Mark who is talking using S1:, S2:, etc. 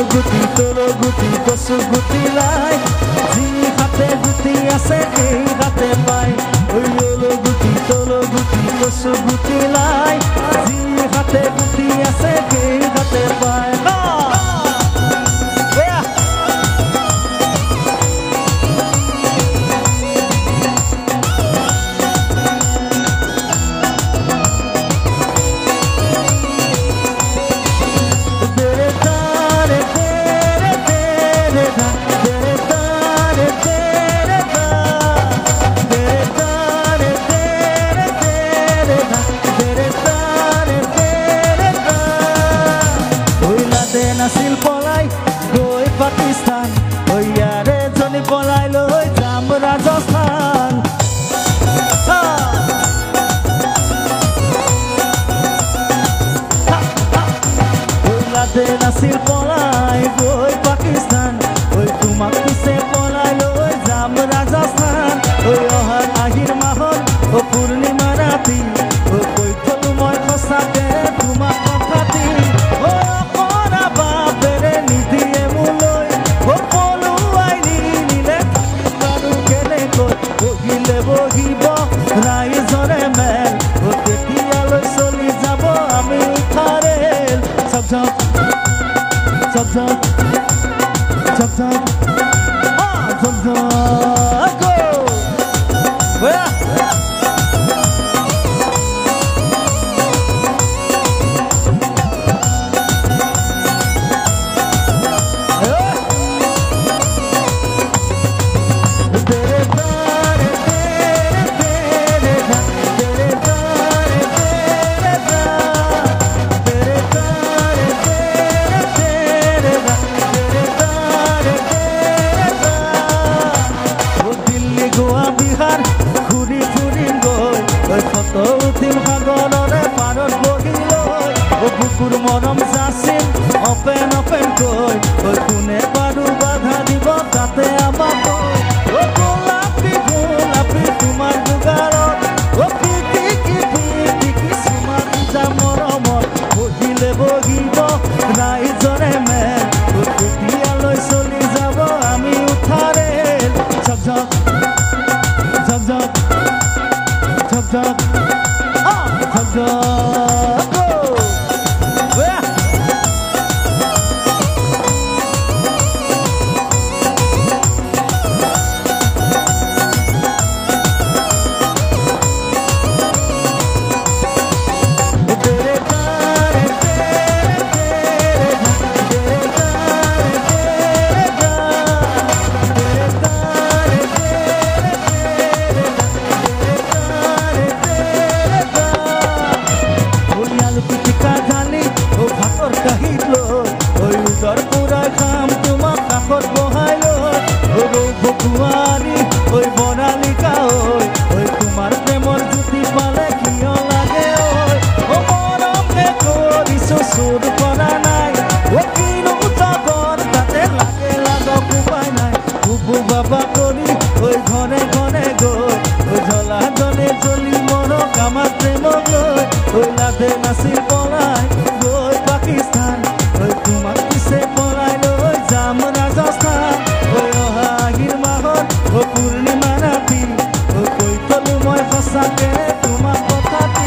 S1: গুটি কচু গুটি লাই যি হাতে গুটি আছে সেই হাতে পায় ওই গুটি কচু গুটি লাই যি হাতে গুটি আছে সেই হাতে পায় নাছিল পলাই গৈ পাকিস্তান ইয়াৰে জনী পলাই লৈ যাম ৰাজস্থান নাছিল পলাই গৈ পাকিস্তান তোমাক পিছে পলাই লৈ যাম ৰাজস্থান অহা আহিৰ মাহত পূৰ্ণিমা ৰাতি কৈ থলো মই সঁচাকে তোমাক কথা দি বহিব ৰাইজৰে মেল তেতিয়ালৈ চলি যাব আমি উঠাৰেল ঝক ঝক ঝক ঝক বুকুৰ মৰম যাচিম অপেন অপেন কৈ কোনে বাৰু বাধা দিব তাতে আমাক গোলাপী গোলাপী তোমাৰ যোগাৰত পিটিকি চুমা যা মৰমত বহিলে বহিব ৰাইজৰে মেল তেতিয়ালৈ চলি যাব আমি উঠাৰেল ঝক ঝক ঝক ঝক ঝক ঝক ঝক ঝক তোমাৰ প্ৰেমৰ জ্যোতি পালে কিয় লাগে মৰমে কৰিছো চুৰ কৰা নাই কিনো জগত তাতে লাগে লাগক উপায় নাই বুবু বাবা কৰি ঘৰে ঘৰে গৈ জ্বলা জনে জ্বলি মৰক আমাৰ প্ৰেমক লৈ লাভে নাছিল পলাই গৈ পাকিস্তান তোমাক পিছে পলাই লৈ যাম ৰাজস্থান অহা আহিৰ মাহত পূৰ্ণিমা ৰাতি কৈ থলো মই সঁচাকে তোমাক কথা